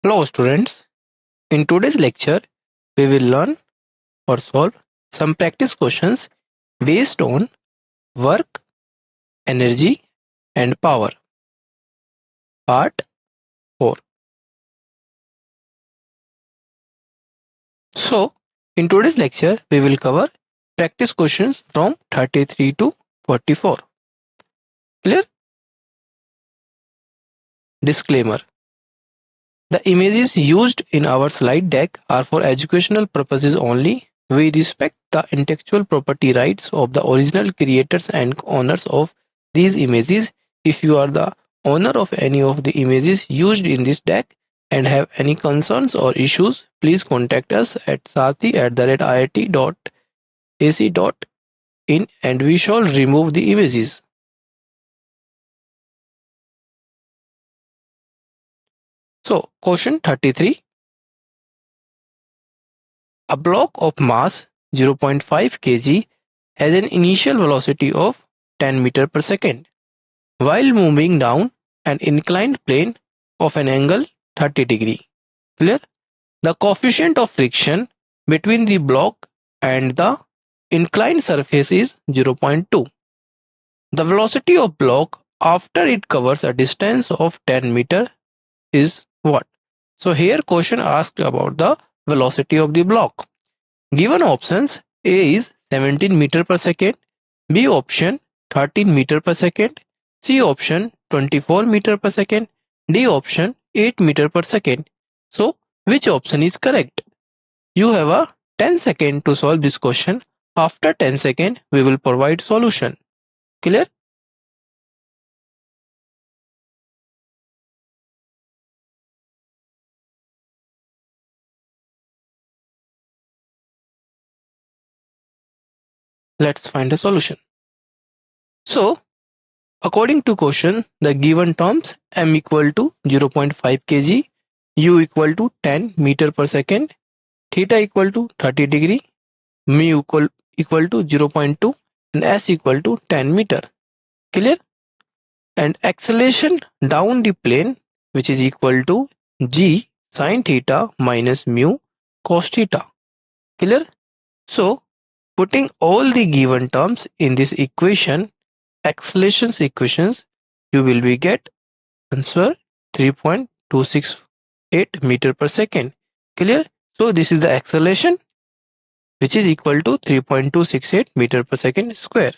Hello students, in today's lecture we will learn or solve some practice questions based on work, energy and power. Part 4. So, in today's lecture we will cover practice questions from 33 to 44. Clear? Disclaimer. The images used in our slide deck are for educational purposes only. We respect the intellectual property rights of the original creators and owners of these images. If you are the owner of any of the images used in this deck and have any concerns or issues, please contact us at sathi@iit.ac.in and we shall remove the images. So, question 33. A block of mass 0.5 kg has an initial velocity of 10 meter per second while moving down an inclined plane of an angle 30 degree. Clear? The coefficient of friction between the block and the inclined surface is 0.2. The velocity of block after it covers a distance of 10 meter is what? So here question asked about the velocity of the block. Given options, A is 17 meter per second, B option 13 meter per second, C option 24 meter per second, D option 8 meter per second. So which option is correct? You have a 10 second to solve this question. After 10 second, we will provide solution. Clear? Let's find a solution. So according to question, the given terms m equal to 0.5 kg, u equal to 10 meter per second, theta equal to 30 degree, mu equal to 0.2 and s equal to 10 meter. Clear? And acceleration down the plane which is equal to g sin theta minus mu cos theta. Clear? So putting all the given terms in this equation, accelerations equations, you will be get answer 3.268 meter per second. Clear? So this is the acceleration which is equal to 3.268 meter per second square.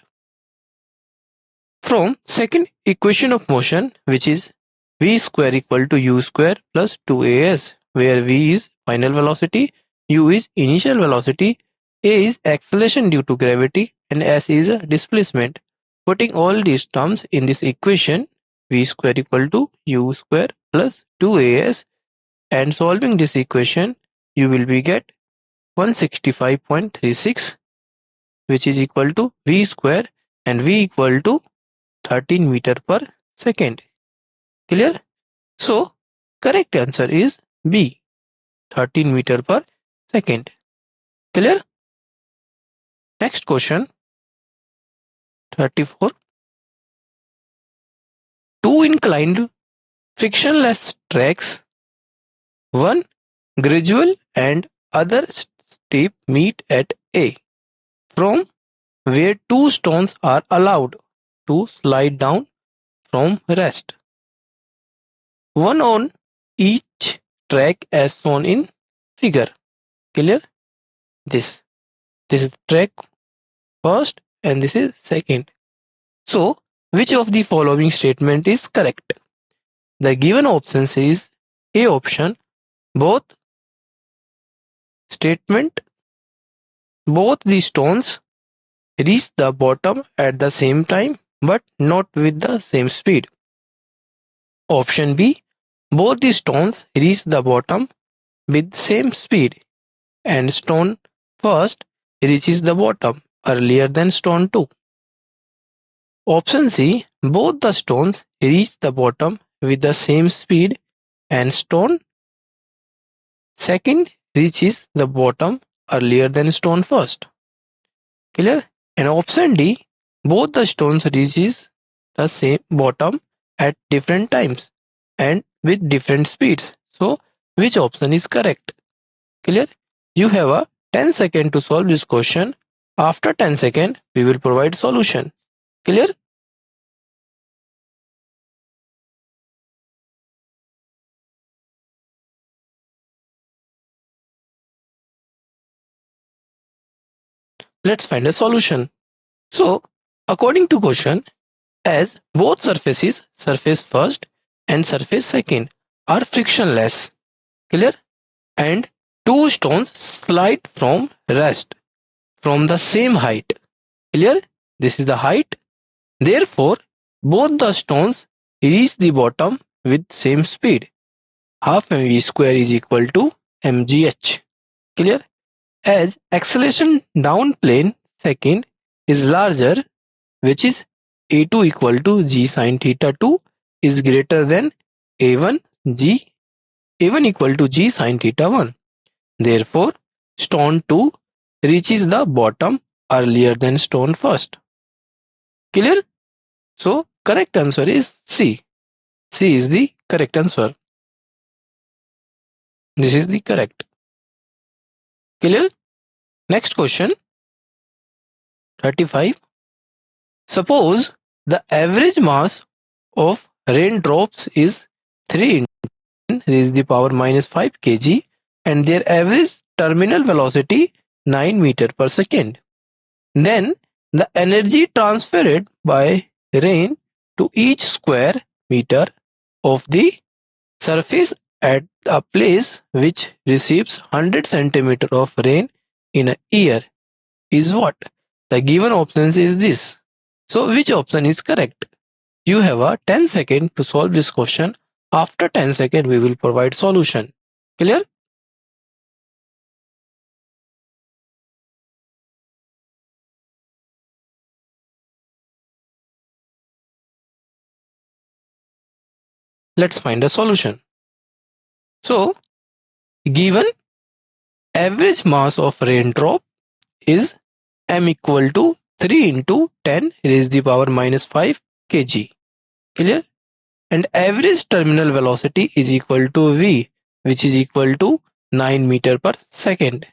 From second equation of motion, which is v square equal to u square plus 2as, where v is final velocity, u is initial velocity, a is acceleration due to gravity and s is displacement. Putting all these terms in this equation, v square equal to u square plus 2as, and solving this equation, you will be get 165.36, which is equal to v square and v equal to 13 meter per second. Clear? So correct answer is B, 13 meter per second. Clear? Next question 34. Two inclined frictionless tracks, one gradual and other steep, meet at A, from where two stones are allowed to slide down from rest. One on each track as shown in figure. Clear? This is track first and this is second. So which of the following statement is correct? The given options is A option, both statement, both the stones reach the bottom at the same time but not with the same speed. Option B, both the stones reach the bottom with same speed and stone first reaches the bottom earlier than stone 2. Option C, both the stones reach the bottom with the same speed and stone second reaches the bottom earlier than stone first. Clear? And option D, both the stones reaches the same bottom at different times and with different speeds. So which option is correct? Clear? You have a 10 seconds to solve this question. After 10 seconds, we will provide solution. Clear? Let's find a solution. So, according to question, as both surfaces, surface first and surface second, are frictionless, clear, and two stones slide from rest from the same height, clear, this is the height, therefore both the stones reach the bottom with same speed, half mv square is equal to mgh, clear, as acceleration down plane second is larger, which is a2 equal to g sin theta 2 is greater than a1 g a1 equal to g sin theta 1. Therefore, stone 2 reaches the bottom earlier than stone first. Clear? So, correct answer is C. C is the correct answer. This is the correct. Clear? Next question. 35. Suppose the average mass of raindrops is 3 raised to the power minus 5 kg and their average terminal velocity 9 meter per second. Then the energy transferred by rain to each square meter of the surface at a place which receives 100 centimeter of rain in a year is what? The given options is this. So which option is correct? You have a 10 seconds to solve this question. After 10 seconds, we will provide solution. Clear? Let's find a solution. So, given average mass of raindrop is m equal to 3 into 10 raised to the power minus 5 kg. Clear? And average terminal velocity is equal to v, which is equal to 9 meter per second.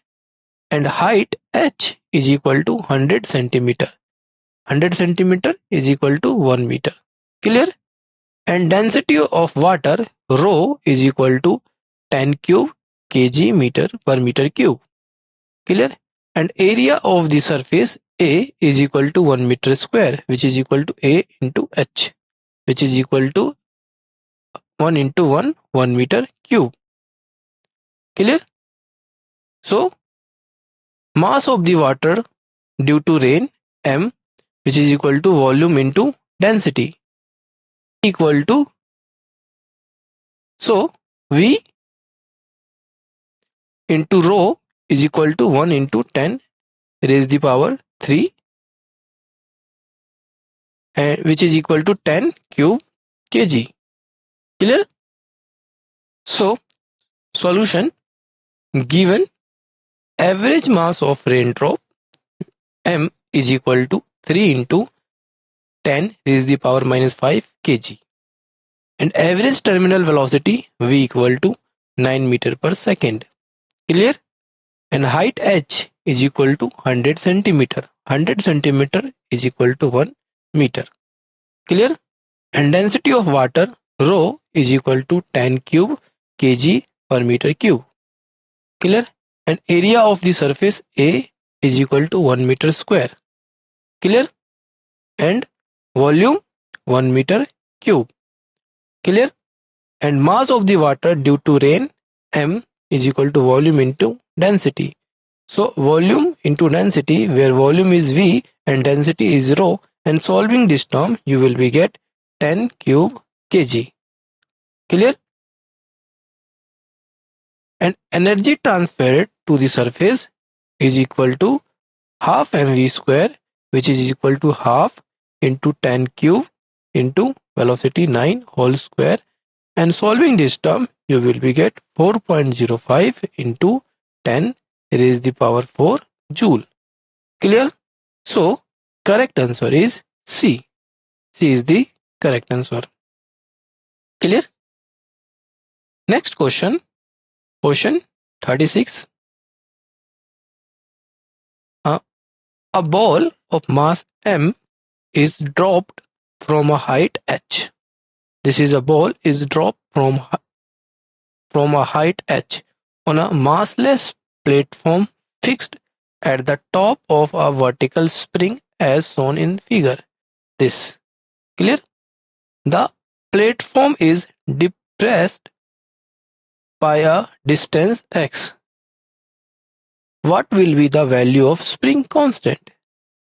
And height h is equal to 100 centimeter. 100 centimeter is equal to 1 meter. Clear? And density of water rho is equal to 10 cube kg meter per meter cube. Clear? And area of the surface A is equal to 1 meter square, which is equal to A into H, which is equal to 1 into 1 meter cube. Clear? So, mass of the water due to rain m, which is equal to volume into density, equal to, so V into rho is equal to 1 into 10 raised the power 3, and which is equal to 10 cube kg. Clear? So, solution, given average mass of raindrop m is equal to 3 into 10 raised the power minus 5 kg and average terminal velocity v equal to 9 meter per second. Clear? And height h is equal to 100 centimeter. 100 centimeter is equal to 1 meter. Clear? And density of water rho is equal to 10 cube kg per meter cube. Clear? And area of the surface A is equal to 1 meter square. Clear? And volume 1 meter cube. Clear? And mass of the water due to rain m is equal to volume into density. So volume into density, where volume is V and density is rho, and solving this term you will be get 10 cube kg. Clear? And energy transferred to the surface is equal to half mv square, which is equal to half into 10 cube into velocity 9 whole square, and solving this term you will be get 4.05 into 10 raised the power 4 joule. Clear? So correct answer is C. C is the correct answer. Clear? Next question. Question 36. A ball of mass m is dropped from a height h. This is a ball is dropped from a height h on a massless platform fixed at the top of a vertical spring as shown in figure. This clear? The platform is depressed by a distance x. What will be the value of spring constant?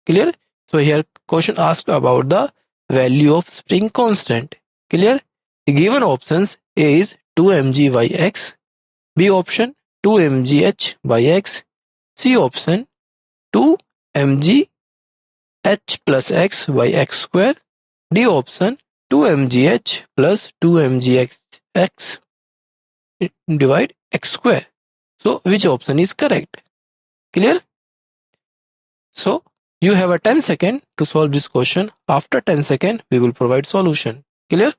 Clear? So here question asked about the value of spring constant. Clear? The given options A is 2 mg by x, B option 2 mgh by x, C option 2 mg h plus x by x square, D option 2 mgh plus 2 mgx divide x square. So which option is correct? Clear? So you have a 10 second to solve this question. After 10 second, we will provide solution. Clear?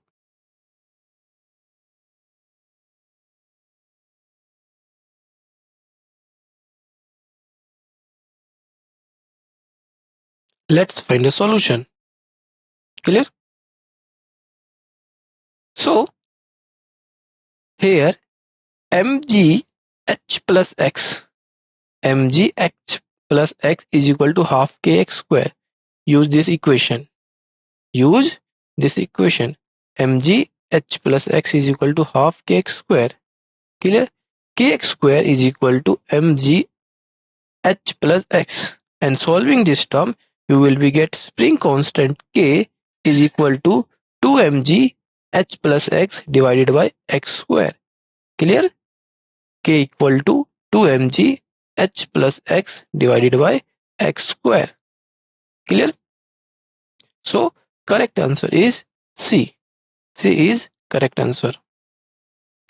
Let's find a solution. Clear? So here mgh plus x, mgh plus x is equal to half kx square. Use this equation. Use this equation. mgh plus x is equal to half kx square. Clear? Kx square is equal to mgh plus x. And solving this term, you will be get spring constant k is equal to 2 mg h plus x divided by x square. Clear? K equal to 2 mg h plus x divided by x square. Clear? So correct answer is C. C is correct answer.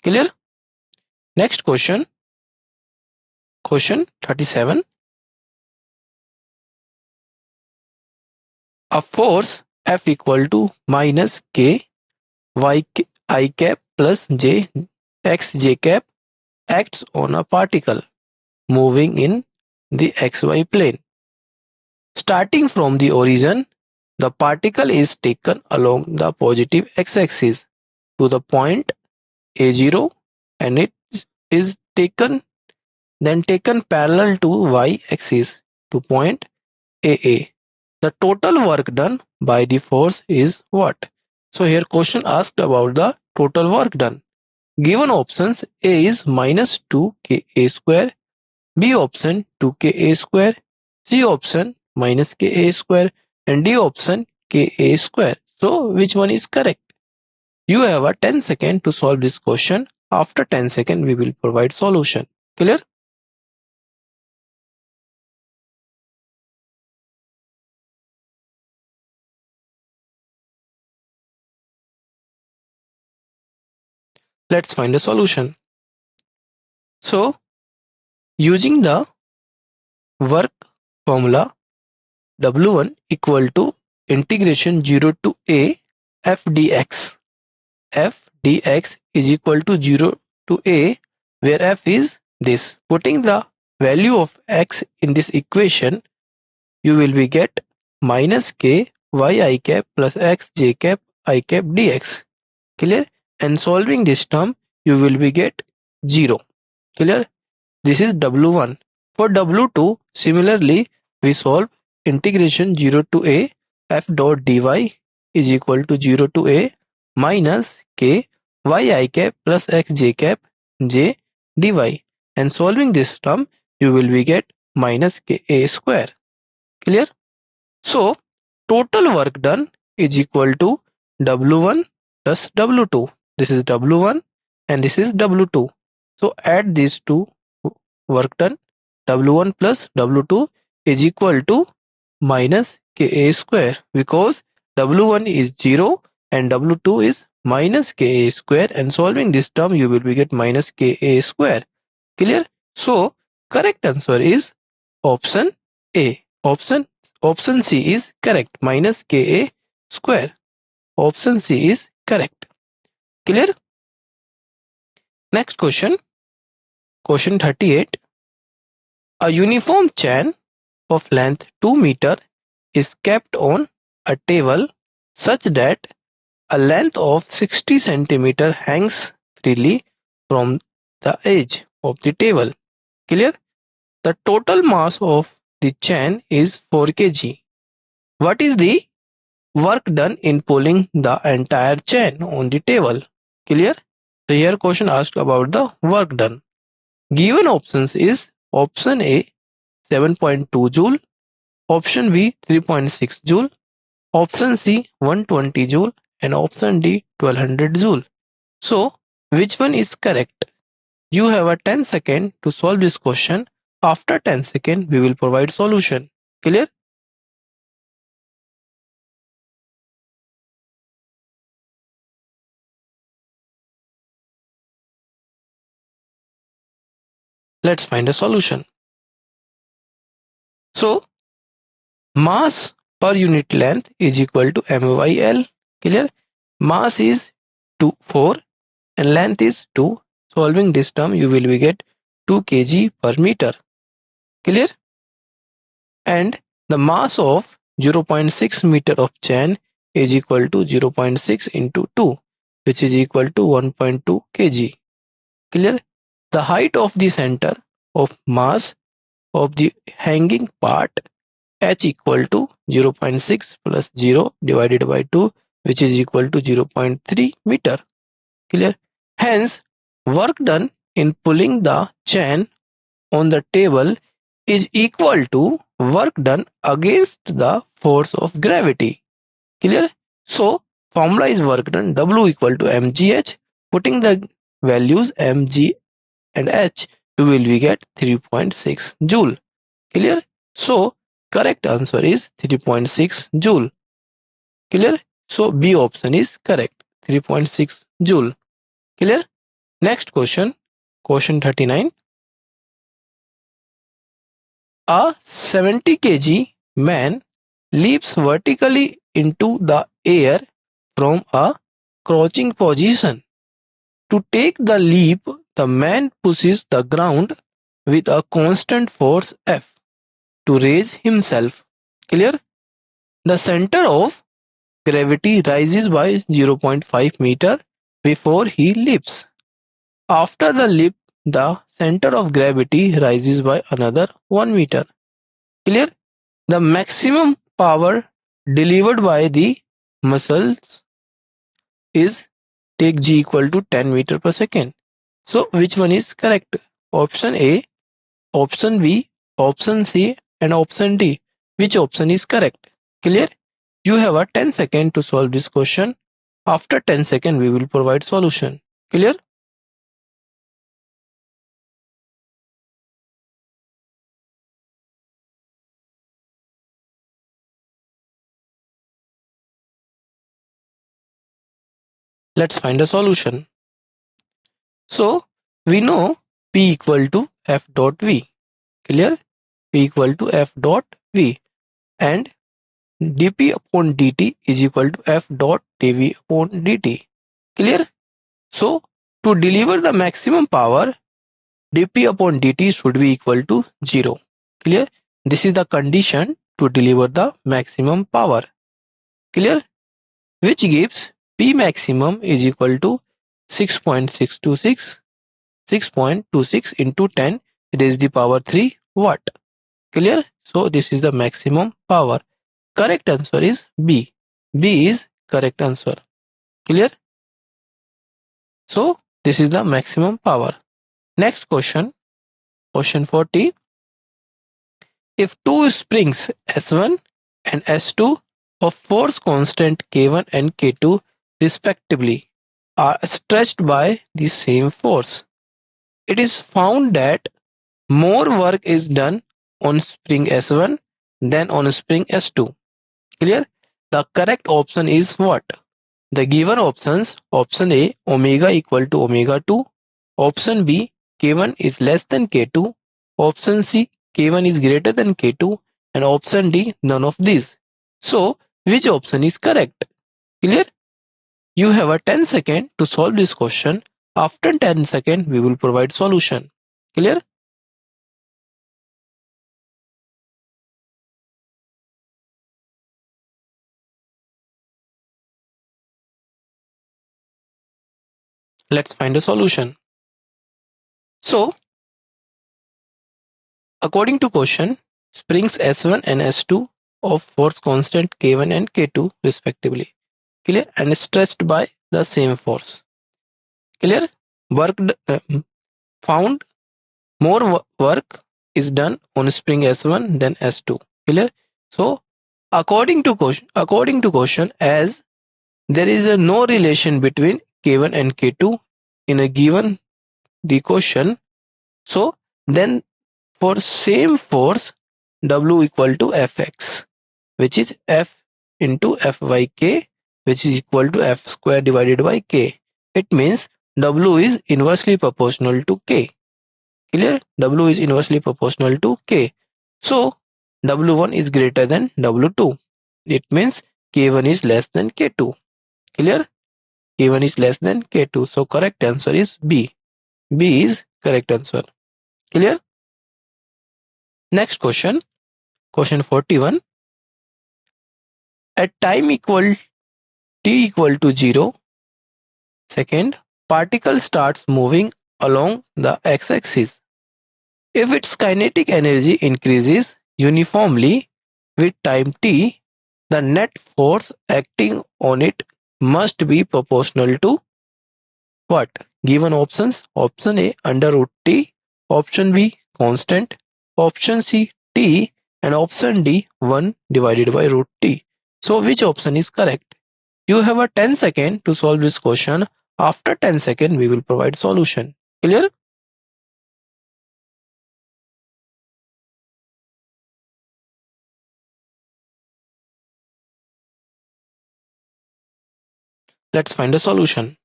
Clear? Next question. Question 37. A force F equal to minus K y I cap plus J x j cap acts on a particle moving in the xy plane. Starting from the origin, the particle is taken along the positive x-axis to the point A0 and it is then taken parallel to y-axis to point AA. The total work done by the force is what? So here question asked about the total work done. Given options A is minus 2ka square, B option 2ka square, C option minus ka square and D option ka square. So which one is correct? You have a 10 second to solve this question. After 10 second we will provide solution. Clear? Let's find a solution. So using the work formula, W1 equal to integration 0 to A f dx. F dx is equal to 0 to A, where f is this. Putting the value of x in this equation, you will be get minus k y I cap plus x j cap I cap dx. Clear? And solving this term, you will be get 0. Clear? This is W1. For W2, similarly, we solve integration 0 to A f dot dy is equal to 0 to A minus k y I cap plus x j cap j dy. And solving this term, you will be get minus ka square. Clear? So, total work done is equal to W1 plus W2. This is W1 and this is W2. So, add these two work done. W1 plus W2 is equal to minus Ka square because W1 is 0 and W2 is minus Ka square, and solving this term you will be get minus Ka square. Clear? So correct answer is option A. Option C is correct, minus Ka square. Option C is correct. Clear? Next question. Question 38. A uniform chain of length 2 meter is kept on a table such that a length of 60 centimeter hangs freely from the edge of the table. Clear? The total mass of the chain is 4 kg. What is the work done in pulling the entire chain on the table? Clear? So here question asked about the work done. Given options is option A 7.2 joule, option B 3.6 joule, option C 120 joule, and option D 1200 joule. So which one is correct? You have a 10 second to solve this question. After 10 seconds, we will provide solution. Clear? Let's find a solution. So mass per unit length is equal to m/l. Clear? Mass is 4 and length is 2. Solving this term, you will get 2 kg per meter. Clear? And the mass of 0.6 meter of chain is equal to 0.6 into 2, which is equal to 1.2 kg. Clear? The height of the center of mass of the hanging part h equal to 0.6 plus 0 divided by 2, which is equal to 0.3 meter. Clear? Hence, work done in pulling the chain on the table is equal to work done against the force of gravity. Clear? So, formula is work done W equal to mgh. Putting the values mg and h, you will get 3.6 joule. Clear? So, correct answer is 3.6 joule. Clear? So, B option is correct, 3.6 joule. Clear? Next question, question 39. A 70 kg man leaps vertically into the air from a crouching position. To take the leap, the man pushes the ground with a constant force F to raise himself. Clear? The center of gravity rises by 0.5 meter before he leaps. After the leap, the center of gravity rises by another 1 meter. Clear? The maximum power delivered by the muscles is take G equal to 10 meter per second. So which one is correct? Option A, option B, option C, and option D. Which option is correct? Clear? You have a 10 second to solve this question. After 10 seconds, we will provide solution. Clear? Let's find a solution. So we know P equal to F dot V. Clear? P equal to F dot V, and dP upon dt is equal to F dot dV upon dt. Clear? So to deliver the maximum power, dP upon dt should be equal to 0. Clear? This is the condition to deliver the maximum power. Clear? Which gives P maximum is equal to 6.626 into 10 raised to the power 3 watt. Clear? So this is the maximum power. Correct answer is B. B is correct answer. Clear? So this is the maximum power. Next question, question 40. If two springs S1 and S2 of force constant K1 and K2 respectively are stretched by the same force, it is found that more work is done on spring S1 than on spring S2. Clear? The correct option is what? The given options, option A, omega equal to omega 2, option B, K1 is less than K2, option C, K1 is greater than K2, and option D, none of these. So, which option is correct? Clear? You have a 10 second to solve this question. After 10 seconds, we will provide solution. Clear? Let's find a solution. So, according to question, springs S1 and S2 of force constant K1 and K2 respectively, clear, and stretched by the same force. Clear? Work found more work is done on spring S1 than S2. Clear? So, according to question, as there is a no relation between K1 and K2 in a given the question, so then for same force W equal to Fx, which is F into F by K, which is equal to F square divided by K. It means W is inversely proportional to K. Clear? W is inversely proportional to K. So W1 is greater than W2. It means K1 is less than K2. Clear? K1 is less than K2. So correct answer is B. B is correct answer. Clear? Next question. Question 41. At time equal t equal to 0 second, particle starts moving along the x-axis. If its kinetic energy increases uniformly with time t, the net force acting on it must be proportional to what? Given options: option A under root t, option B constant, option C t, and option D 1 divided by root t. So which option is correct? You have a 10 second to solve this question. After 10 second we will provide solution. Clear? Let's find a solution.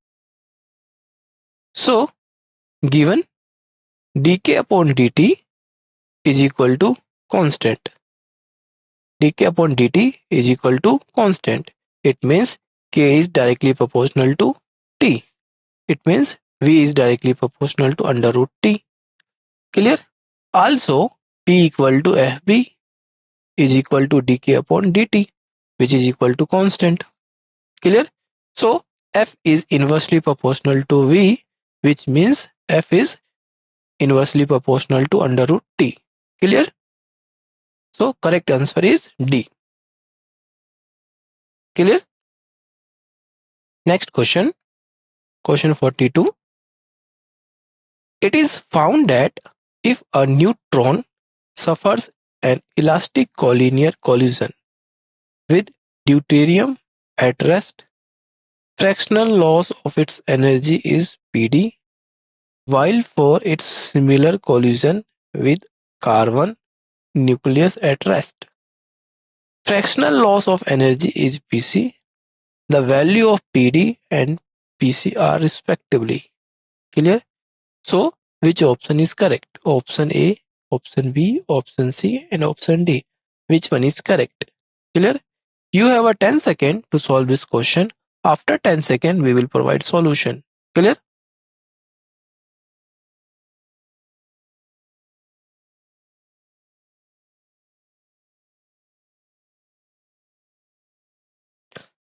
So given dk upon dt is equal to constant. Dk upon dt is equal to constant. It means k is directly proportional to t. It means v is directly proportional to under root t. Clear? Also, p equal to fb is equal to dk upon dt, which is equal to constant. Clear? So, f is inversely proportional to v, which means f is inversely proportional to under root t. Clear? So, correct answer is D. Clear? Next question. Question 42. It is found that if a neutron suffers an elastic collinear collision with deuterium at rest, fractional loss of its energy is Pd, while for its similar collision with carbon nucleus at rest, fractional loss of energy is Pc. The value of Pd and Pc are respectively. Clear? So, which option is correct? Option A, option B, option C, and option D. Which one is correct? Clear? You have a 10 second to solve this question. After 10 second, we will provide solution. Clear?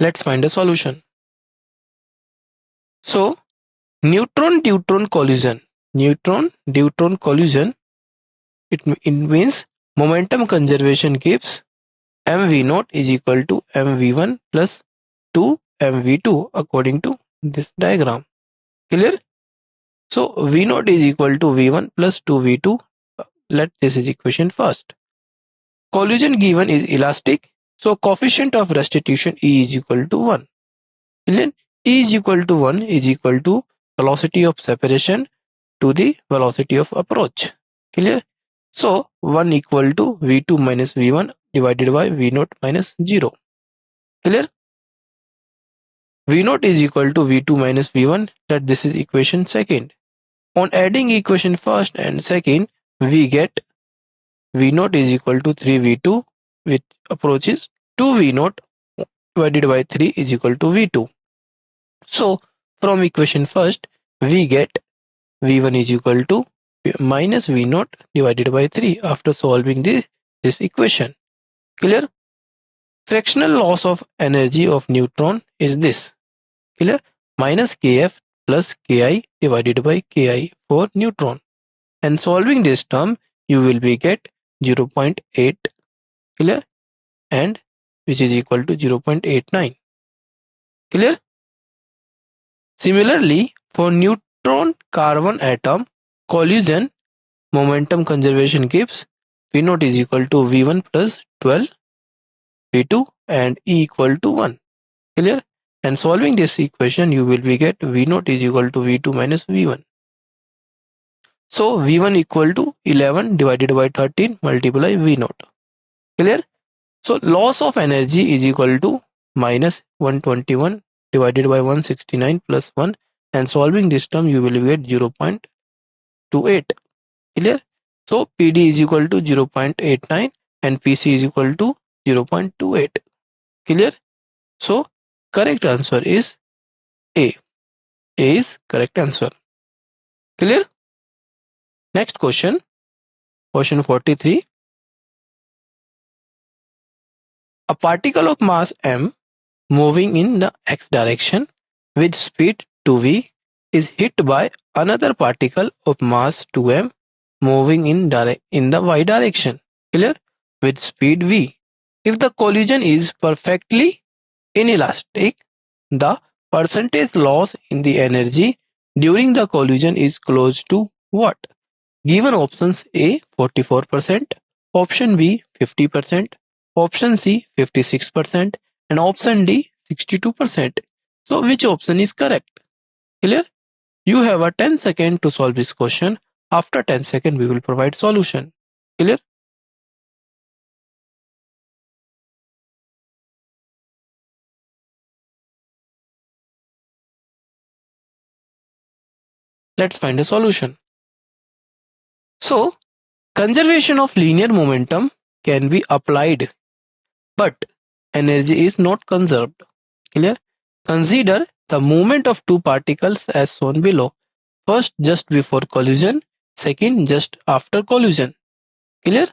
Let's find a solution. So, neutron-deuteron collision. Neutron-deuteron collision, it means momentum conservation gives mv0 is equal to mv1 plus 2 mv2 according to this diagram. Clear? So v0 is equal to v1 plus 2v2. Let this is equation first. Collision given is elastic. So coefficient of restitution E is equal to 1. Then E is equal to 1 is equal to velocity of separation to the velocity of approach. Clear? So 1 equal to v2 minus v1 divided by v0 minus 0. Clear? v0 is equal to v2 minus v1. That this is equation second. On adding equation first and second, we get v0 is equal to 3v2, which approaches 2v0 divided by 3 is equal to v2. So from equation first, we get v1 is equal to minus V naught divided by 3 after solving this equation. Clear? Fractional loss of energy of neutron is this. Clear? Minus Kf plus Ki divided by Ki for neutron. And solving this term, you will be get 0.8. Clear? And which is equal to 0.89. Clear? Similarly, for neutron carbon atom collision, momentum conservation gives V naught is equal to V1 plus 12 V2 and E equal to 1. Clear? And solving this equation, you will be get V naught is equal to V2 minus V1. So V1 equal to 11 divided by 13 multiply V naught. Clear? So loss of energy is equal to minus 121 divided by 169 plus 1, and solving this term you will get 0.28. Clear? So PD is equal to 0.89 and PC is equal to 0.28. Clear? So correct answer is A. A is correct answer. Clear? Next question. Question 43. A particle of mass m moving in the x direction with speed 2v is hit by another particle of mass 2m moving in the y direction. Clear? With speed v. If the collision is perfectly inelastic, the percentage loss in the energy during the collision is close to what? Given options A 44%, option B 50%, option C 56%, and option D 62%. So which option is correct? Clear? You have a 10 seconds to solve this question. After 10 seconds, we will provide solution. Clear? Let's find a solution. So, conservation of linear momentum can be applied, but energy is not conserved. Clear? Consider the movement of two particles as shown below. First, just before collision. Second, just after collision. Clear?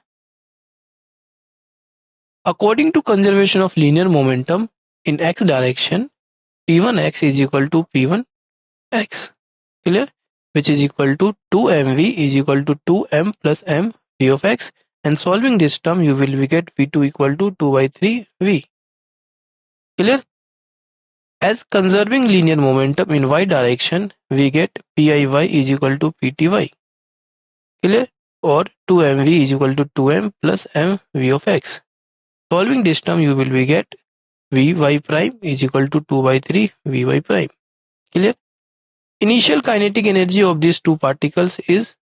According to conservation of linear momentum in x direction, P1x is equal to P1x. Clear? Which is equal to 2mv is equal to 2m plus m v of x, and solving this term you will get v2 equal to 2 by 3 v. Clear? As conserving linear momentum in y direction, we get piy is equal to pty. Clear? Or 2mv is equal to 2m plus m v of x. Solving this term you will get vy prime is equal to 2 by 3 vy prime. Clear? Initial kinetic energy of these two particles is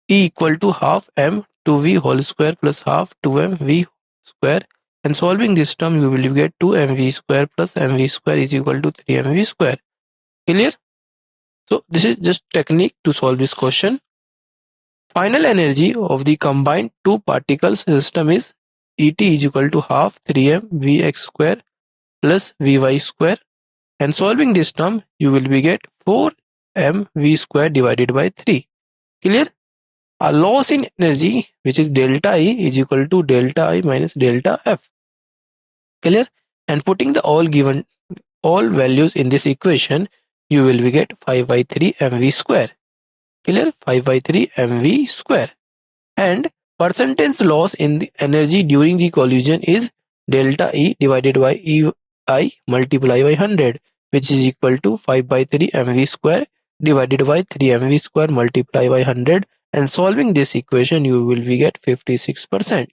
E equal to half m 2v whole square plus half 2m v square, and solving this term you will get 2mv square plus mv square is equal to 3mv square. Clear? So this is just technique to solve this question. Final energy of the combined two particles system is Et is equal to half 3m vx square plus vy square, and solving this term you will get 4m v square divided by 3. Clear? A loss in energy, which is delta E, is equal to delta I minus delta F. Clear? And putting the all values in this equation, you will get 5 by 3 mv square. Clear? 5 by 3 mv square. And percentage loss in the energy during the collision is delta E divided by EI multiplied by 100, which is equal to 5 by 3 mv square divided by 3 mv square multiplied by 100, and solving this equation you will get 56%.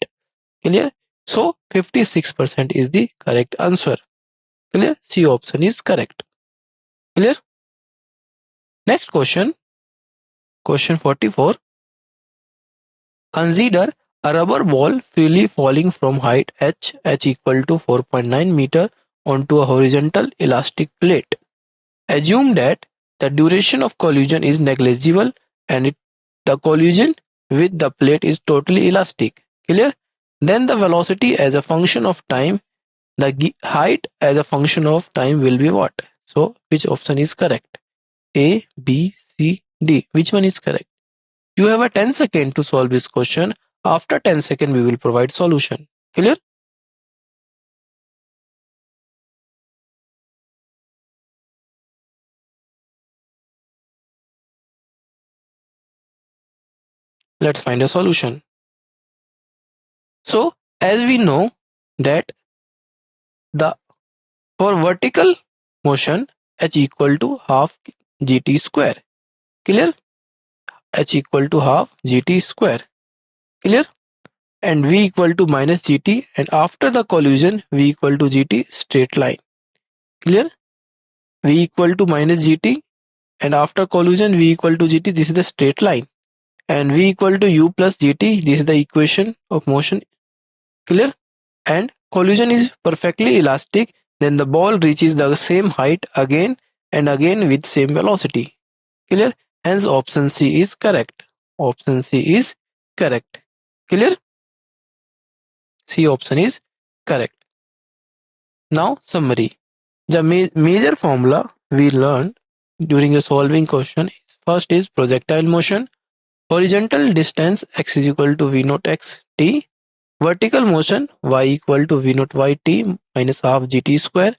Clear? So 56% is the correct answer. Clear? C option is correct. Clear? Next question. Question 44. Consider a rubber ball freely falling from height h equal to 4.9 meter onto a horizontal elastic plate. Assume that the duration of collision is negligible and the collision with the plate is totally elastic. Clear? Then the velocity as a function of time, the height as a function of time will be what? So which option is correct? A, B, C, D. Which one is correct? You have a 10 seconds to solve this question. After 10 seconds, we will provide solution. Clear? Let's find a solution. So, as we know that the for vertical motion, h equal to half gt square. Clear? H equal to half gt square. Clear? And v equal to minus gt, and after the collision v equal to gt straight line. Clear? V equal to minus gt, and after collision v equal to gt, this is the straight line, and v equal to u plus gt, this is the equation of motion. Clear? And collision is perfectly elastic, then the ball reaches the same height again and again with same velocity. Clear? Hence option C is correct. Option C is correct. Clear? C option is correct. Now summary. The major formula we learned during a solving question is: first is projectile motion, horizontal distance x is equal to v naught x t, vertical motion y equal to v naught y t minus half gt square,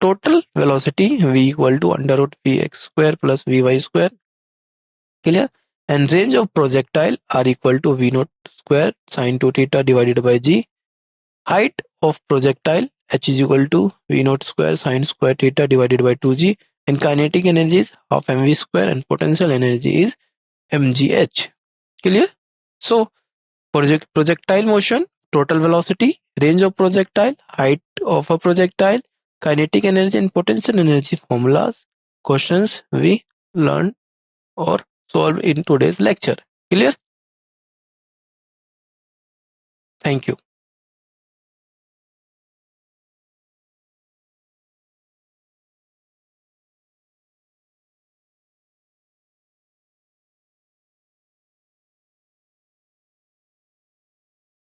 total velocity v equal to under root vx square plus vy square. Clear? And range of projectile r equal to v naught square sine 2 theta divided by g. Height of projectile h is equal to v naught square sine square theta divided by 2g, and kinetic energy is half mv square, and potential energy is mgh. Clear? So projectile motion, total velocity, range of projectile, height of a projectile, kinetic energy and potential energy formulas, questions we learned or solved in today's lecture. Clear? Thank you.